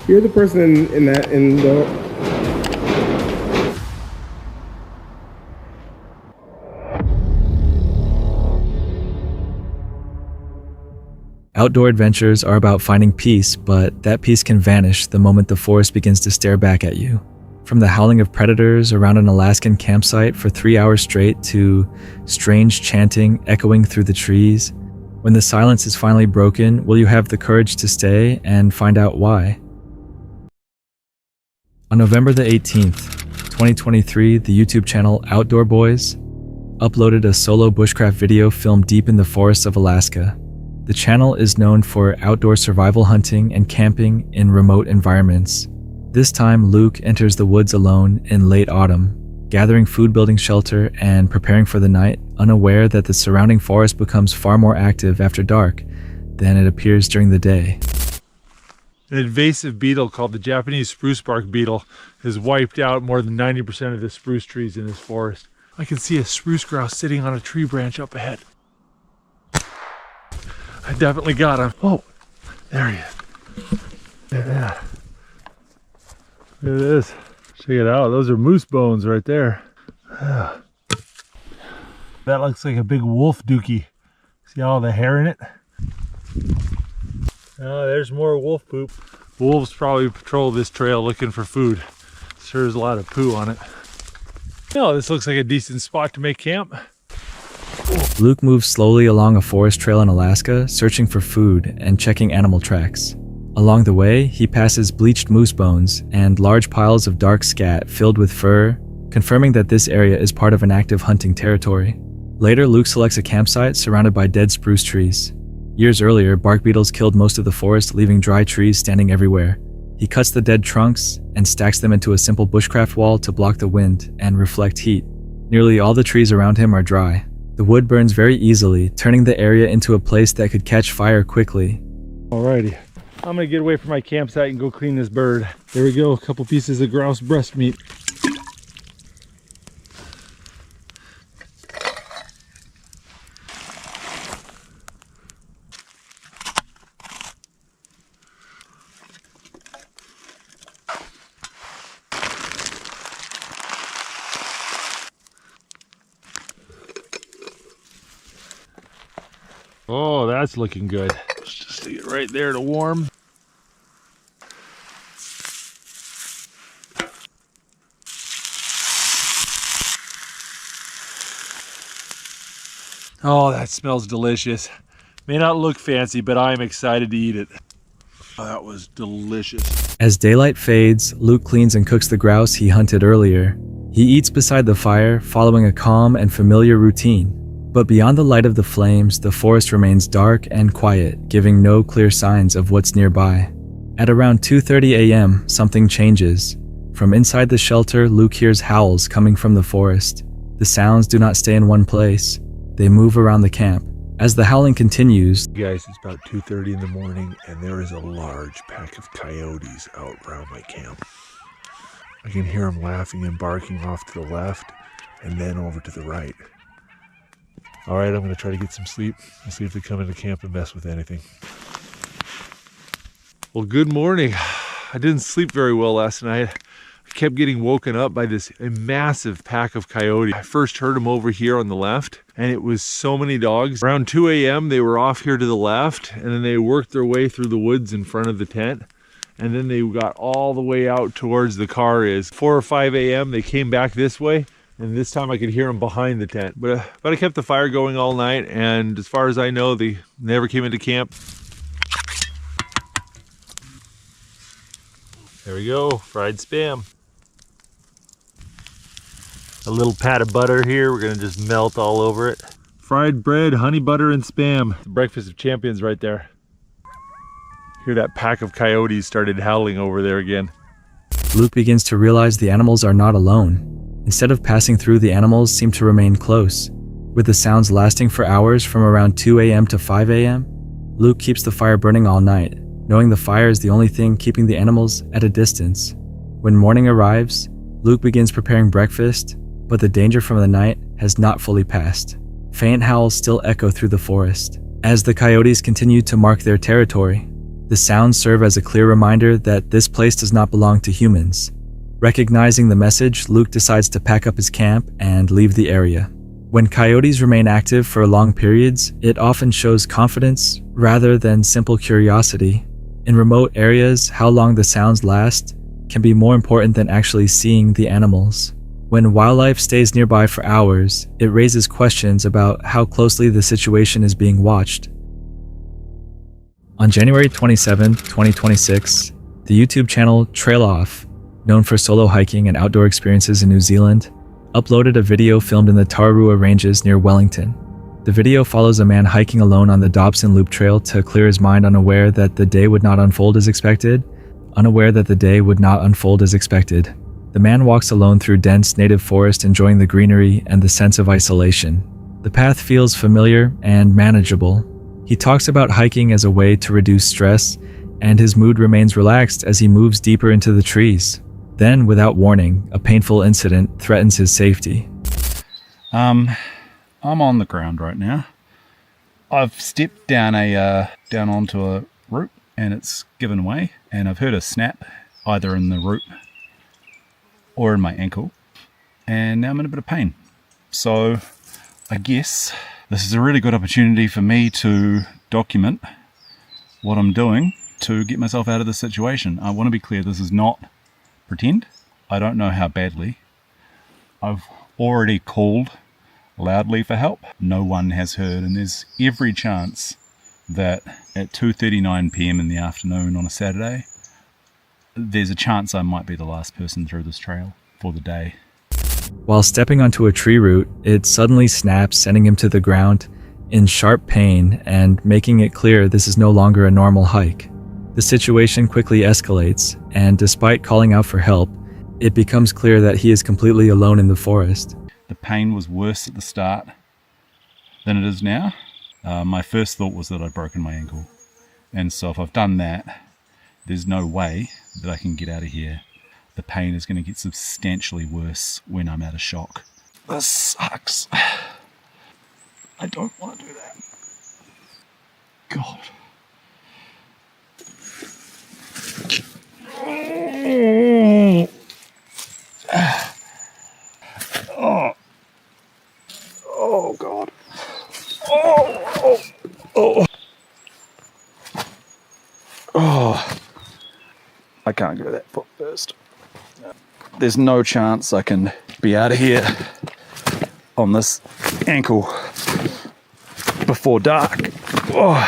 You're the person in the. Outdoor adventures are about finding peace, but that peace can vanish the moment the forest begins to stare back at you. From the howling of predators around an Alaskan campsite for 3 hours straight to strange chanting echoing through the trees, when the silence is finally broken, will you have the courage to stay and find out why? On November the 18th, 2023, the YouTube channel Outdoor Boys uploaded a solo bushcraft video filmed deep in the forests of Alaska. The channel is known for outdoor survival hunting and camping in remote environments. This time, Luke enters the woods alone in late autumn, gathering food, building shelter, and preparing for the night, unaware that the surrounding forest becomes far more active after dark than it appears during the day. An invasive beetle called the Japanese spruce bark beetle has wiped out more than 90% of the spruce trees in this forest. I can see a spruce grouse sitting on a tree branch up ahead. I definitely got him. Oh, there he is. Yeah. There it is. Check it out. Those are moose bones right there. That looks like a big wolf dookie. See all the hair in it? Oh, there's more wolf poop. Wolves probably patrol this trail looking for food. Sure, there's a lot of poo on it. Oh, this looks like a decent spot to make camp. Luke moves slowly along a forest trail in Alaska, searching for food and checking animal tracks. Along the way, he passes bleached moose bones and large piles of dark scat filled with fur, confirming that this area is part of an active hunting territory. Later, Luke selects a campsite surrounded by dead spruce trees. Years earlier, bark beetles killed most of the forest, leaving dry trees standing everywhere. He cuts the dead trunks and stacks them into a simple bushcraft wall to block the wind and reflect heat. Nearly all the trees around him are dry. The wood burns very easily, turning the area into a place that could catch fire quickly. Alrighty, I'm gonna get away from my campsite and go clean this bird. There we go, a couple pieces of grouse breast meat. Oh, that's looking good. Let's just stick it right there to warm. Oh, that smells delicious. May not look fancy, but I'm excited to eat it. Oh, that was delicious. As daylight fades, Luke cleans and cooks the grouse he hunted earlier. He eats beside the fire, following a calm and familiar routine. But beyond the light of the flames, the forest remains dark and quiet, giving no clear signs of what's nearby. At around 2:30 a.m., something changes. From inside the shelter, Luke hears howls coming from the forest. The sounds do not stay in one place. They move around the camp. As the howling continues, Guys, it's about 2:30 in the morning and there is a large pack of coyotes out around my camp. I can hear them laughing and barking off to the left and then over to the right. All right, I'm going to try to get some sleep and see if they come into camp and mess with anything. Well, good morning. I didn't sleep very well last night. I kept getting woken up by this massive pack of coyotes. I first heard them over here on the left, and it was so many dogs. Around 2 a.m., they were off here to the left, and then they worked their way through the woods in front of the tent. And then they got all the way out towards the car is. 4 or 5 a.m., they came back this way. And this time I could hear them behind the tent. But I kept the fire going all night, and as far as I know, they never came into camp. There we go, fried Spam. A little pat of butter here, we're gonna just melt all over it. Fried bread, honey butter, and Spam. The breakfast of champions right there. Hear that pack of coyotes started howling over there again. Luke begins to realize the animals are not alone. Instead of passing through, the animals seem to remain close. With the sounds lasting for hours from around 2 a.m. to 5 a.m., Luke keeps the fire burning all night, knowing the fire is the only thing keeping the animals at a distance. When morning arrives, Luke begins preparing breakfast, but the danger from the night has not fully passed. Faint howls still echo through the forest. As the coyotes continue to mark their territory, The sounds serve as a clear reminder that this place does not belong to humans. Recognizing the message, Luke decides to pack up his camp and leave the area. When coyotes remain active for long periods, it often shows confidence rather than simple curiosity. In remote areas, how long the sounds last can be more important than actually seeing the animals. When wildlife stays nearby for hours, it raises questions about how closely the situation is being watched. On January 27, 2026, the YouTube channel Trail Off, known for solo hiking and outdoor experiences in New Zealand, uploaded a video filmed in the Tararua Ranges near Wellington. The video follows a man hiking alone on the Dobson Loop Trail to clear his mind, unaware that the day would not unfold as expected. The man walks alone through dense native forest, enjoying the greenery and the sense of isolation. The path feels familiar and manageable. He talks about hiking as a way to reduce stress, and his mood remains relaxed as he moves deeper into the trees. Then, without warning, a painful incident threatens his safety. I'm on the ground right now. I've stepped down onto a root and it's given way, and I've heard a snap either in the root or in my ankle, and now I'm in a bit of pain. So I guess this is a really good opportunity for me to document what I'm doing to get myself out of this situation. I want to be clear, this is not pretend. I don't know how badly. I've already called loudly for help. No one has heard, and there's every chance that at 2:39 p.m. in the afternoon on a Saturday, there's a chance I might be the last person through this trail for the day. While stepping onto a tree root, it suddenly snaps, sending him to the ground in sharp pain and making it clear this is no longer a normal hike. The situation quickly escalates, and despite calling out for help, it becomes clear that he is completely alone in the forest. The pain was worse at the start than it is now. My first thought was that I'd broken my ankle, and so if I've done that, there's no way that I can get out of here. The pain is going to get substantially worse when I'm out of shock. This sucks. I don't want to do that. God. Oh God. Oh. I can't go that foot first. There's no chance I can be out of here on this ankle before dark. Oh.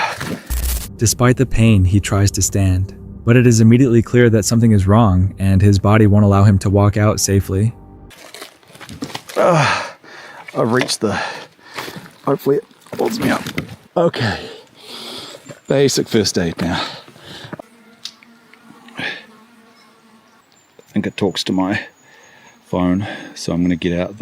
Despite the pain, he tries to stand, but it is immediately clear that something is wrong and his body won't allow him to walk out safely. I've reached hopefully it holds me up. Okay, basic first aid now. I think it talks to my phone, so I'm going to get out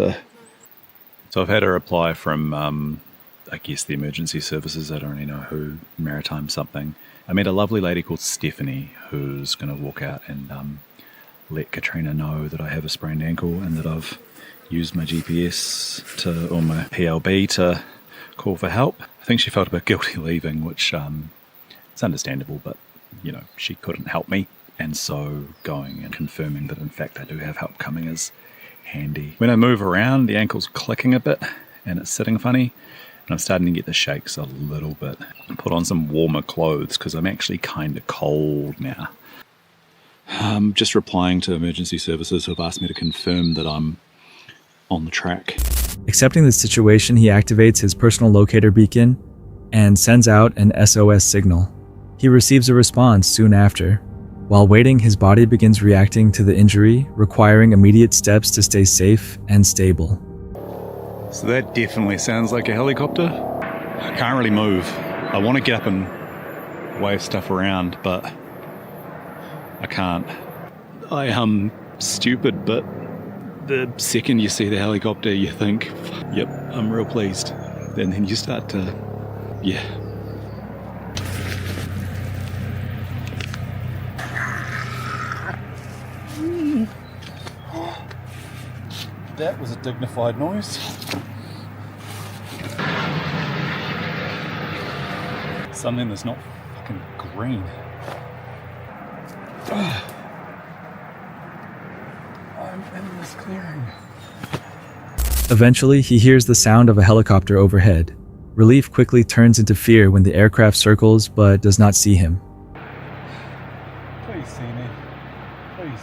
So I've had a reply from, I guess, the emergency services. I don't really know who, maritime something. I met a lovely lady called Stephanie who's going to walk out and let Katrina know that I have a sprained ankle and that I've used my GPS or my PLB to call for help. I think she felt a bit guilty leaving, which it's understandable, but she couldn't help me, and so going and confirming that in fact I do have help coming is handy. When I move around, the ankle's clicking a bit and it's sitting funny, and I'm starting to get the shakes a little bit. I put on some warmer clothes because I'm actually kind of cold now. Just replying to emergency services who have asked me to confirm that I'm on the track. Accepting the situation, he activates his personal locator beacon and sends out an SOS signal. He receives a response soon after. While waiting, his body begins reacting to the injury, requiring immediate steps to stay safe and stable. So that definitely sounds like a helicopter. I can't really move. I want to get up and wave stuff around, but I can't. I am stupid, but the second you see the helicopter, you think, yep, I'm real pleased. And then you start to, That was a dignified noise. Something that's not fucking green. I'm in this clearing. Eventually, he hears the sound of a helicopter overhead. Relief quickly turns into fear when the aircraft circles but does not see him. Please see me. Please.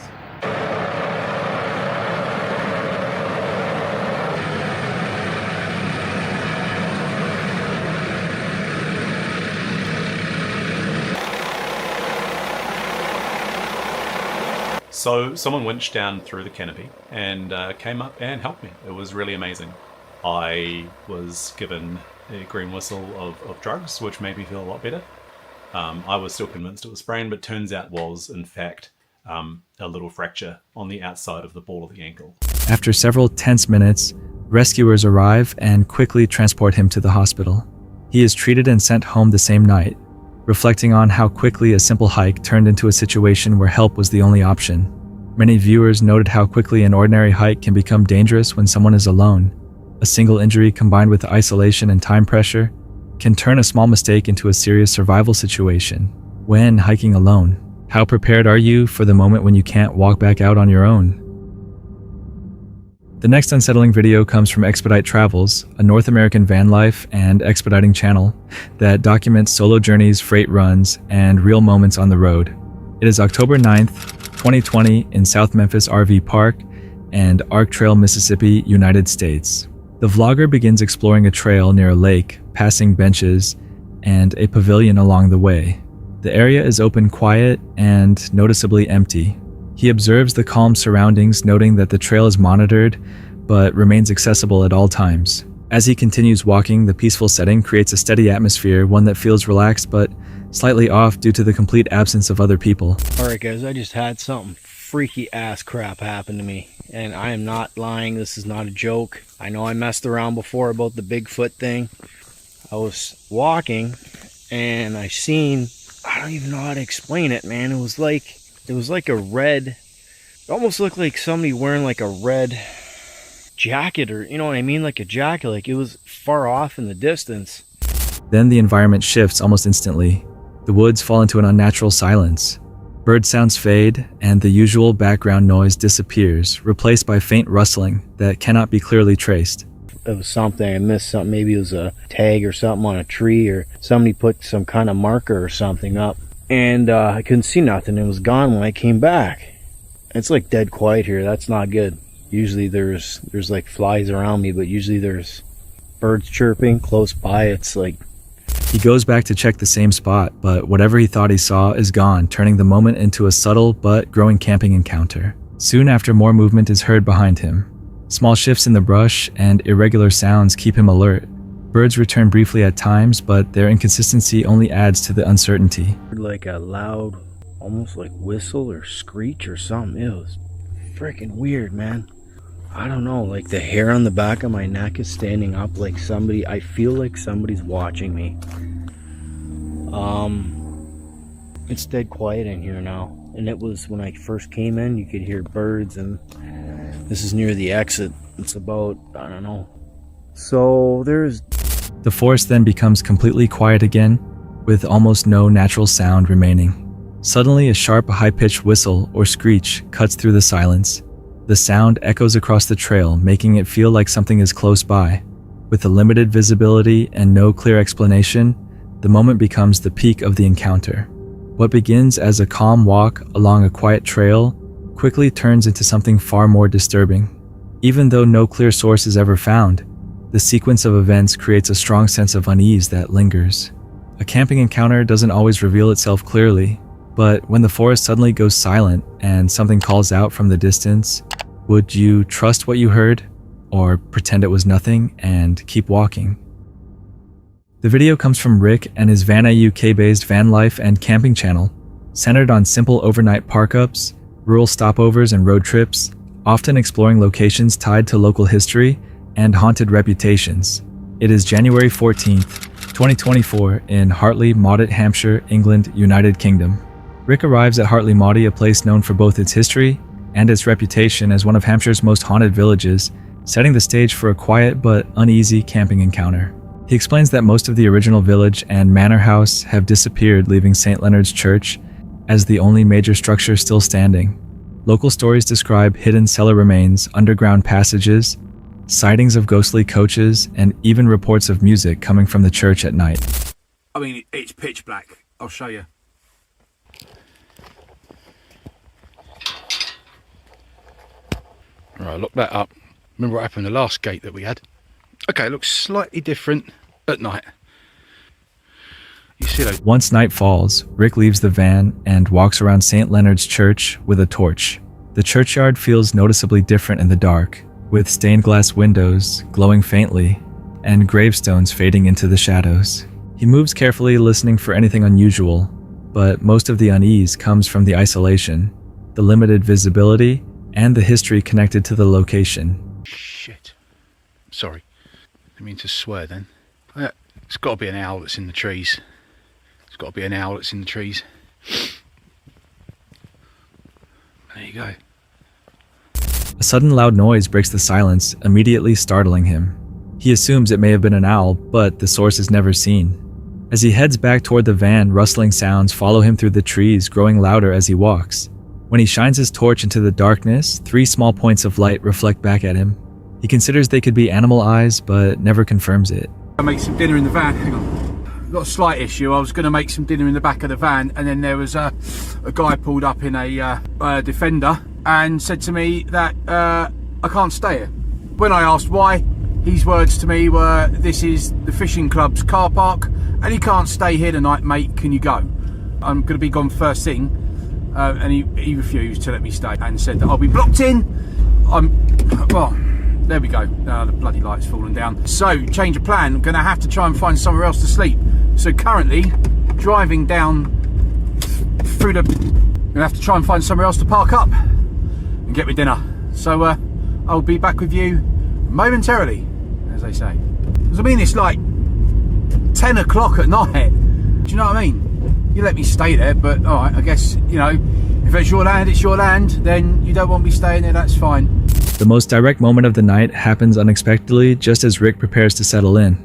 So someone winched down through the canopy and came up and helped me. It was really amazing. I was given a green whistle of drugs, which made me feel a lot better. I was still convinced it was sprain, but turns out was, in fact, a little fracture on the outside of the ball of the ankle. After several tense minutes, rescuers arrive and quickly transport him to the hospital. He is treated and sent home the same night, reflecting on how quickly a simple hike turned into a situation where help was the only option. Many viewers noted how quickly an ordinary hike can become dangerous when someone is alone. A single injury combined with isolation and time pressure can turn a small mistake into a serious survival situation. When hiking alone, how prepared are you for the moment when you can't walk back out on your own? The next unsettling video comes from Expedite Travels, a North American van life and expediting channel that documents solo journeys, freight runs, and real moments on the road. It is October 9th, 2020 in South Memphis RV Park and Ark Trail, Mississippi, United States. The vlogger begins exploring a trail near a lake, passing benches and a pavilion along the way. The area is open, quiet, and noticeably empty. He observes the calm surroundings, noting that the trail is monitored but remains accessible at all times. As he continues walking, the peaceful setting creates a steady atmosphere, one that feels relaxed but slightly off due to the complete absence of other people. Alright guys, I just had something freaky ass crap happen to me, and I am not lying. This is not a joke. I know I messed around before about the Bigfoot thing. I was walking and I seen, I don't even know how to explain it, man. It was like a red, it almost looked like somebody wearing like a red jacket, or you know what I mean, like a jacket, like it was far off in the distance. Then the environment shifts almost instantly. The woods fall into an unnatural silence. Bird sounds fade, and the usual background noise disappears, replaced by faint rustling that cannot be clearly traced. It was something, I missed something. Maybe it was a tag or something on a tree, or somebody put some kind of marker or something up. And I couldn't see nothing. It was gone when I came back. It's like dead quiet here. That's not good. Usually there's like flies around me, but usually there's birds chirping close by. It's like... He goes back to check the same spot, but whatever he thought he saw is gone, turning the moment into a subtle but growing camping encounter. Soon after, more movement is heard behind him. Small shifts in the brush and irregular sounds keep him alert. Birds return briefly at times, but their inconsistency only adds to the uncertainty. Like a loud, almost like whistle or screech or something. It was freaking weird, man. I don't know, like the hair on the back of my neck is standing up like somebody, I feel like somebody's watching me. It's dead quiet in here now. And it was when I first came in, you could hear birds, and this is near the exit. It's about, I don't know. So there's... The forest then becomes completely quiet again, with almost no natural sound remaining. Suddenly, a sharp, high-pitched whistle or screech cuts through the silence. The sound echoes across the trail, making it feel like something is close by. With a limited visibility and no clear explanation, the moment becomes the peak of the encounter. What begins as a calm walk along a quiet trail quickly turns into something far more disturbing. Even though no clear source is ever found, the sequence of events creates a strong sense of unease that lingers. A camping encounter doesn't always reveal itself clearly, but when the forest suddenly goes silent and something calls out from the distance, would you trust what you heard, or pretend it was nothing and keep walking? The video comes from Rick and his Vanna UK-based van life and camping channel, centered on simple overnight park-ups, rural stopovers and road trips, often exploring locations tied to local history and haunted reputations. It is January 14th, 2024 in Hartley, Maudet, Hampshire, England, United Kingdom. Rick arrives at Hartley Maudet, a place known for both its history and its reputation as one of Hampshire's most haunted villages, setting the stage for a quiet but uneasy camping encounter. He explains that most of the original village and manor house have disappeared, leaving St. Leonard's Church as the only major structure still standing. Local stories describe hidden cellar remains, underground passages, sightings of ghostly coaches, and even reports of music coming from the church at night. I mean, it's pitch black. I'll show you. Right, look that up. Remember what happened the last gate that we had? Okay, it looks slightly different at night. You see those? Once night falls, Rick leaves the van and walks around St. Leonard's Church with a torch. The churchyard feels noticeably different in the dark, with stained glass windows glowing faintly and gravestones fading into the shadows. He moves carefully, listening for anything unusual, but most of the unease comes from the isolation, the limited visibility, and the history connected to the location. Shit. Sorry. I mean to swear then. It's got to be an owl that's in the trees. It's got to be an owl that's in the trees. There you go. A sudden loud noise breaks the silence, immediately startling him. He assumes it may have been an owl, but the source is never seen. As he heads back toward the van, rustling sounds follow him through the trees, growing louder as he walks. When he shines his torch into the darkness, 3 small points of light reflect back at him. He considers they could be animal eyes, but never confirms it. I make some dinner in the van. Hang on. I've got a slight issue. I was going to make some dinner in the back of the van, and then there was a guy pulled up in a Defender and said to me that I can't stay here. When I asked why, his words to me were, "This is the fishing club's car park, and you can't stay here tonight, mate. Can you go?" I'm going to be gone first thing. And he refused to let me stay and said that I'll be blocked in. Well, there we go. The bloody light's fallen down. So, change of plan. I'm going to have to try and find somewhere else to sleep. So currently, driving down through the... I'm going to have to try and find somewhere else to park up and get me dinner. So, I'll be back with you momentarily, as they say. Because I mean, it's like 10 o'clock at night. Do you know what I mean? You let me stay there, but alright, I guess, you know, if it's your land, it's your land, then you don't want me staying there, that's fine. The most direct moment of the night happens unexpectedly just as Rick prepares to settle in.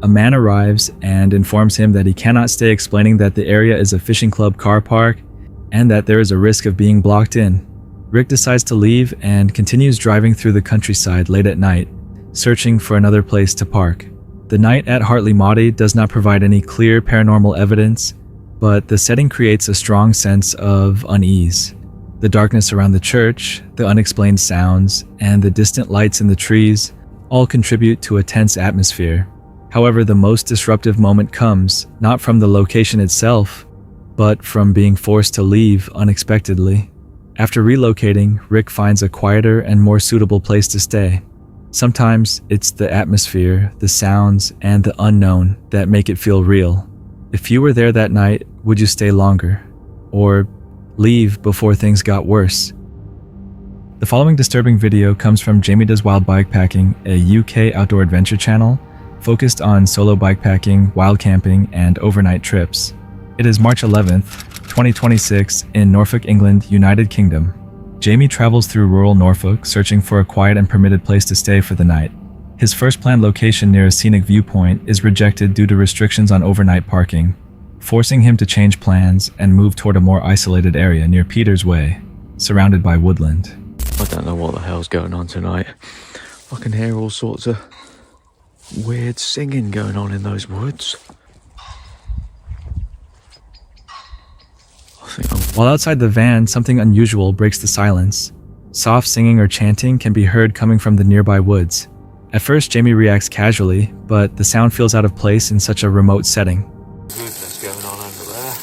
A man arrives and informs him that he cannot stay, explaining that the area is a fishing club car park and that there is a risk of being blocked in. Rick decides to leave and continues driving through the countryside late at night, searching for another place to park. The night at Hartley Mahdi does not provide any clear paranormal evidence, but the setting creates a strong sense of unease. The darkness around the church, the unexplained sounds, and the distant lights in the trees all contribute to a tense atmosphere. However, the most disruptive moment comes not from the location itself, but from being forced to leave unexpectedly. After relocating, Rick finds a quieter and more suitable place to stay. Sometimes it's the atmosphere, the sounds, and the unknown that make it feel real. If you were there that night, would you stay longer? Or leave before things got worse? The following disturbing video comes from Jamie Does Wild Bikepacking, a UK outdoor adventure channel focused on solo bikepacking, wild camping, and overnight trips. It is March 11th, 2026 in Norfolk, England, United Kingdom. Jamie travels through rural Norfolk searching for a quiet and permitted place to stay for the night. His first planned location near a scenic viewpoint is rejected due to restrictions on overnight parking, forcing him to change plans and move toward a more isolated area near Peters Way, surrounded by woodland. I don't know what the hell's going on tonight. I can hear all sorts of weird singing going on in those woods. While outside the van, something unusual breaks the silence. Soft singing or chanting can be heard coming from the nearby woods. At first, Jamie reacts casually, but the sound feels out of place in such a remote setting. What's going on under there?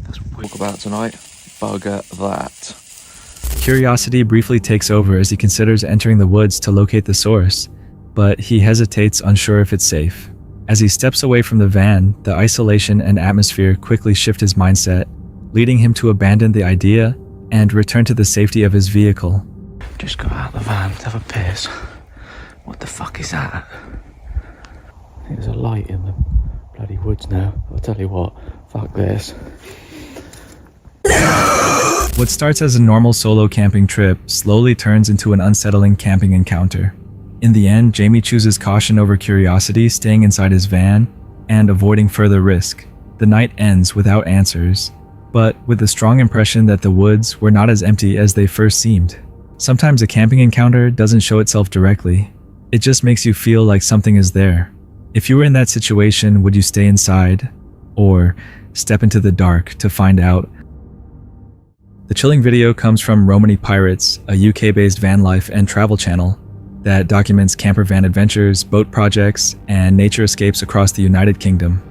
That's what we talk about tonight. Bugger that. Curiosity briefly takes over as he considers entering the woods to locate the source, but he hesitates, unsure if it's safe. As he steps away from the van, the isolation and atmosphere quickly shift his mindset, leading him to abandon the idea and return to the safety of his vehicle. Just got out of the van to have a piss. What the fuck is that? There's a light in the bloody woods now. I'll tell you what, fuck this. What starts as a normal solo camping trip slowly turns into an unsettling camping encounter. In the end, Jamie chooses caution over curiosity, staying inside his van and avoiding further risk. The night ends without answers, but with the strong impression that the woods were not as empty as they first seemed. Sometimes a camping encounter doesn't show itself directly. It just makes you feel like something is there. If you were in that situation, would you stay inside or step into the dark to find out? The chilling video comes from Romany Pirates, a UK-based van life and travel channel that documents camper van adventures, boat projects, and nature escapes across the United Kingdom.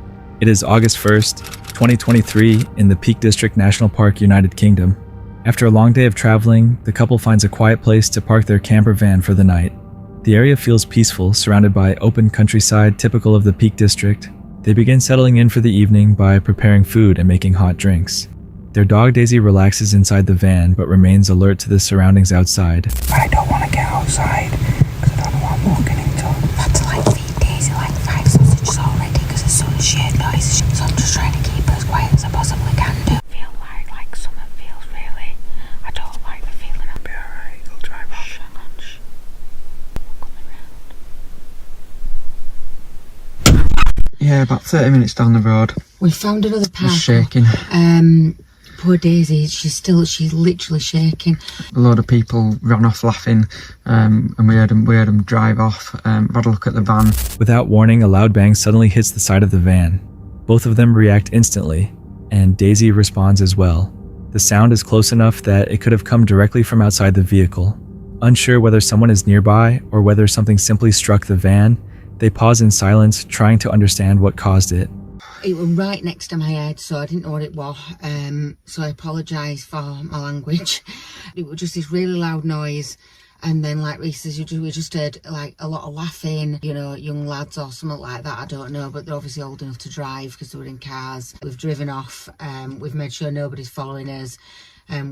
It is August 1st, 2023 in the Peak District National Park, United Kingdom. After a long day of traveling, the couple finds a quiet place to park their camper van for the night. The area feels peaceful, surrounded by open countryside typical of the Peak District. They begin settling in for the evening by preparing food and making hot drinks. Their dog Daisy relaxes inside the van but remains alert to the surroundings outside. I don't want to get outside because I don't know what I'm walking into. I've had to like feed Daisy like 5 sausages already because there's so much shit noise. So I'm just trying to keep her as quiet as I possibly can do. I feel like something feels really. I don't like the feeling. I'll be alright. I'll drive off. Yeah, about 30 minutes down the road. We found another park. It's shaking. Poor Daisy, she's literally shaking. A load of people ran off laughing, and we heard them drive off. I've had a look at the van. Without warning, a loud bang suddenly hits the side of the van. Both of them react instantly, and Daisy responds as well. The sound is close enough that it could have come directly from outside the vehicle. Unsure whether someone is nearby or whether something simply struck the van, they pause in silence, trying to understand what caused it. It was right next to my head, so I didn't know what it was. So I apologise for my language. It was just this really loud noise. And then, like Reece says, we just heard like a lot of laughing, you know, young lads or something like that. I don't know, but they're obviously old enough to drive because they were in cars. We've driven off. We've made sure nobody's following us.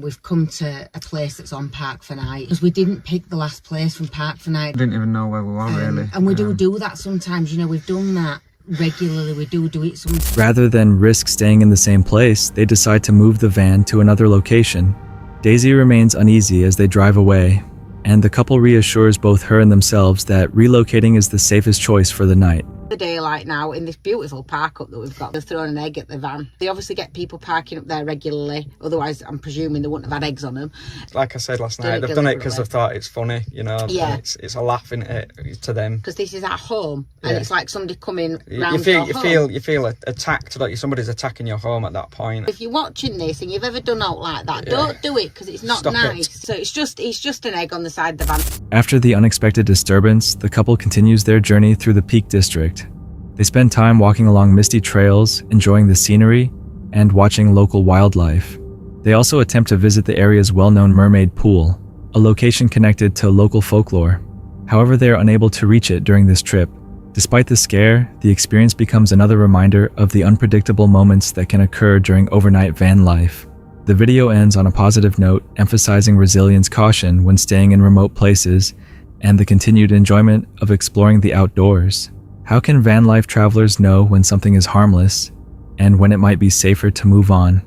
We've come to a place that's on Park for Night because we didn't pick the last place from Park for Night. I didn't even know where we were really. And we do that sometimes, you know, we've done that regularly. We do it sometimes. Rather than risk staying in the same place, they decide to move the van to another location. Daisy remains uneasy as they drive away, and the couple reassures both her and themselves that relocating is the safest choice for the night. The daylight now in this beautiful park up that we've got. They've thrown an egg at the van. They obviously get people parking up there regularly, otherwise I'm presuming they wouldn't have had eggs on them. Like I said last night, they've done it because they've thought it's funny, you know. Yeah. It's a laugh in it to them. Because this is at home, and it's like somebody coming round you feel attacked, like somebody's attacking your home at that point. If you're watching this and you've ever done out like that, don't do it because it's not Stop nice. it. So it's just an egg on the side of the van. After the unexpected disturbance, the couple continues their journey through the Peak District. They spend time walking along misty trails, enjoying the scenery, and watching local wildlife. They also attempt to visit the area's well-known mermaid pool, a location connected to local folklore. However, they are unable to reach it during this trip. Despite the scare, the experience becomes another reminder of the unpredictable moments that can occur during overnight van life. The video ends on a positive note, emphasizing resilience, caution when staying in remote places, and the continued enjoyment of exploring the outdoors. How can van life travelers know when something is harmless and when it might be safer to move on?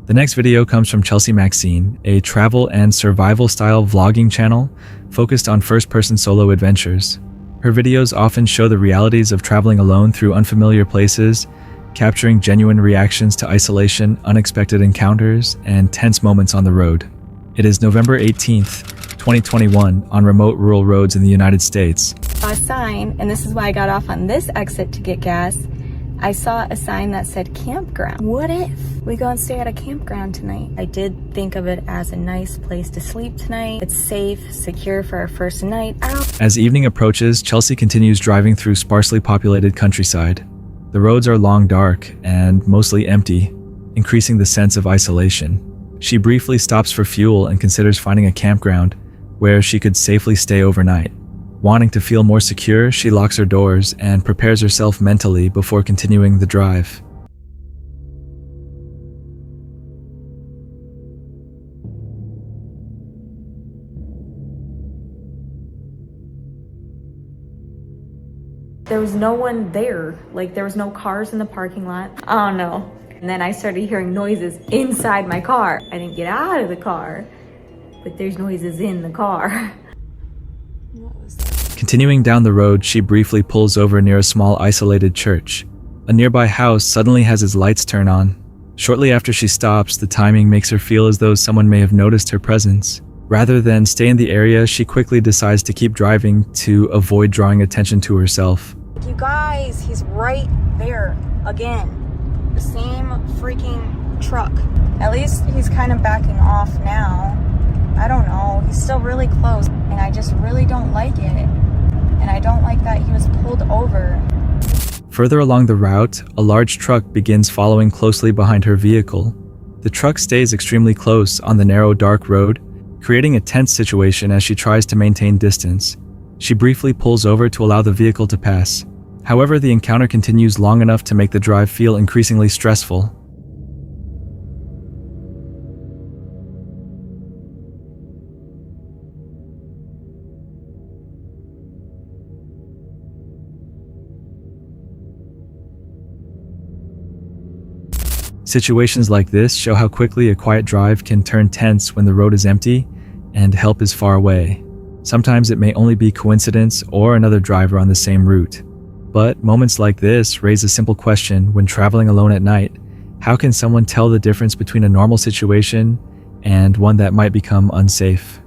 The next video comes from Chelsea Maxine, a travel and survival style vlogging channel focused on first-person solo adventures. Her videos often show the realities of traveling alone through unfamiliar places, capturing genuine reactions to isolation, unexpected encounters, and tense moments on the road. It is November 18th, 2021 on remote rural roads in the United States. A sign, and this is why I got off on this exit to get gas. I saw a sign that said campground. What if we go and stay at a campground tonight? I did think of it as a nice place to sleep tonight. It's safe, secure for our first night out. As evening approaches, Chelsea continues driving through sparsely populated countryside. The roads are long, dark, and mostly empty, increasing the sense of isolation. She briefly stops for fuel and considers finding a campground where she could safely stay overnight. Wanting to feel more secure, she locks her doors and prepares herself mentally before continuing the drive. There was no one there. Like, there was no cars in the parking lot. Oh no. And then I started hearing noises inside my car. I didn't get out of the car, but there's noises in the car. Continuing down the road, she briefly pulls over near a small isolated church. A nearby house suddenly has its lights turn on. Shortly after she stops, the timing makes her feel as though someone may have noticed her presence. Rather than stay in the area, she quickly decides to keep driving to avoid drawing attention to herself. You guys, he's right there again. The same freaking truck. At least he's kind of backing off now. I don't know. He's still really close, and I just really don't like it. And I don't like that he was pulled over. Further along the route, a large truck begins following closely behind her vehicle. The truck stays extremely close on the narrow, dark road, creating a tense situation as she tries to maintain distance. She briefly pulls over to allow the vehicle to pass. However, the encounter continues long enough to make the drive feel increasingly stressful. Situations like this show how quickly a quiet drive can turn tense when the road is empty and help is far away. Sometimes it may only be coincidence or another driver on the same route. But moments like this raise a simple question when traveling alone at night. How can someone tell the difference between a normal situation and one that might become unsafe?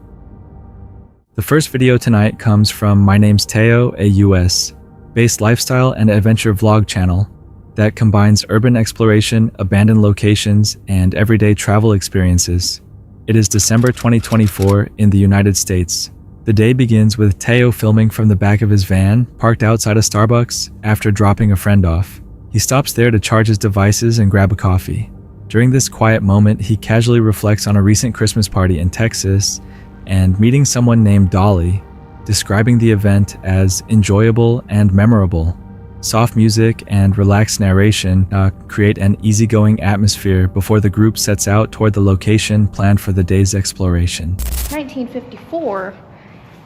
The first video tonight comes from My Name's Teo, a US-based lifestyle and adventure vlog channel that combines urban exploration, abandoned locations, and everyday travel experiences. It is December 2024 in the United States. The day begins with Teo filming from the back of his van, parked outside a Starbucks after dropping a friend off. He stops there to charge his devices and grab a coffee. During this quiet moment, he casually reflects on a recent Christmas party in Texas and meeting someone named Dolly, describing the event as enjoyable and memorable. Soft music and relaxed narration create an easygoing atmosphere before the group sets out toward the location planned for the day's exploration. 1954.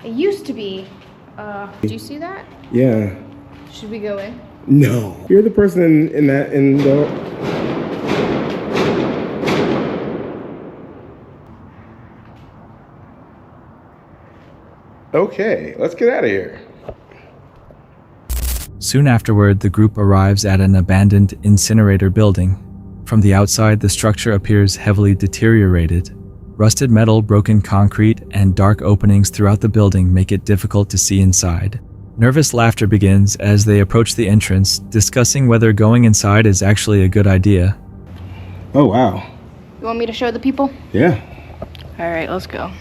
It used to be. Do you see that? Yeah. Should we go in? No. You're the person in the. Okay, let's get out of here. Soon afterward, the group arrives at an abandoned incinerator building. From the outside, the structure appears heavily deteriorated. Rusted metal, broken concrete, and dark openings throughout the building make it difficult to see inside. Nervous laughter begins as they approach the entrance, discussing whether going inside is actually a good idea. Oh, wow. You want me to show the people? Yeah. All right, let's go.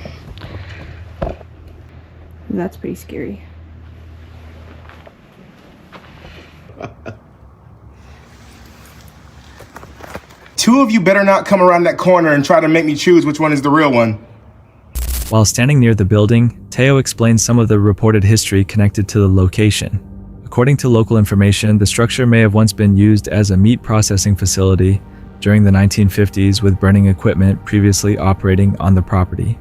That's pretty scary. Two of you better not come around that corner and try to make me choose which one is the real one. While standing near the building, Teo explains some of the reported history connected to the location. According to local information, the structure may have once been used as a meat processing facility during the 1950s, with burning equipment previously operating on the property.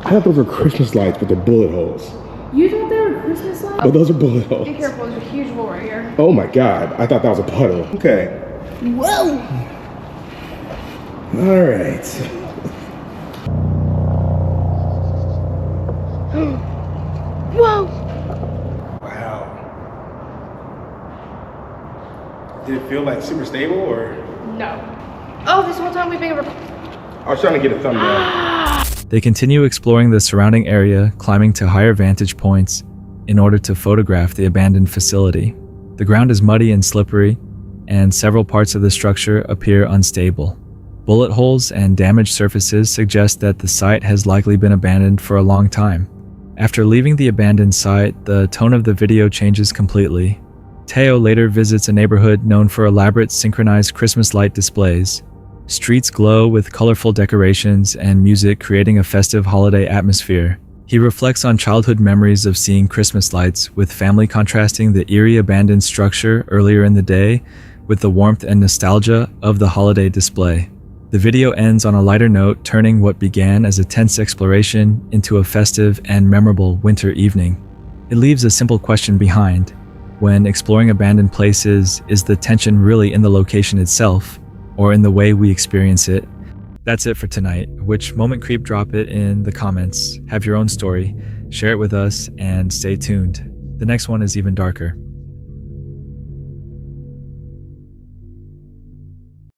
I thought those were Christmas lights, but they're bullet holes. You thought they were Christmas lights? But those are bullet holes. Be careful, there's a huge hole right here. Oh my God, I thought that was a puddle. Okay. Whoa! All right. Whoa! Wow. Did it feel like super stable or? No. Oh, this whole time we've been. I was trying to get a thumbnail. They continue exploring the surrounding area, climbing to higher vantage points in order to photograph the abandoned facility. The ground is muddy and slippery, and several parts of the structure appear unstable. Bullet holes and damaged surfaces suggest that the site has likely been abandoned for a long time. After leaving the abandoned site, the tone of the video changes completely. Teo later visits a neighborhood known for elaborate synchronized Christmas light displays. Streets glow with colorful decorations and music, creating a festive holiday atmosphere. He reflects on childhood memories of seeing Christmas lights, with family contrasting the eerie abandoned structure earlier in the day with the warmth and nostalgia of the holiday display. The video ends on a lighter note, turning what began as a tense exploration into a festive and memorable winter evening. It leaves a simple question behind. When exploring abandoned places, is the tension really in the location itself, or in the way we experience it? That's it for tonight. Which moment creep? Drop it in the comments. Have your own story. Share it with us and stay tuned. The next one is even darker.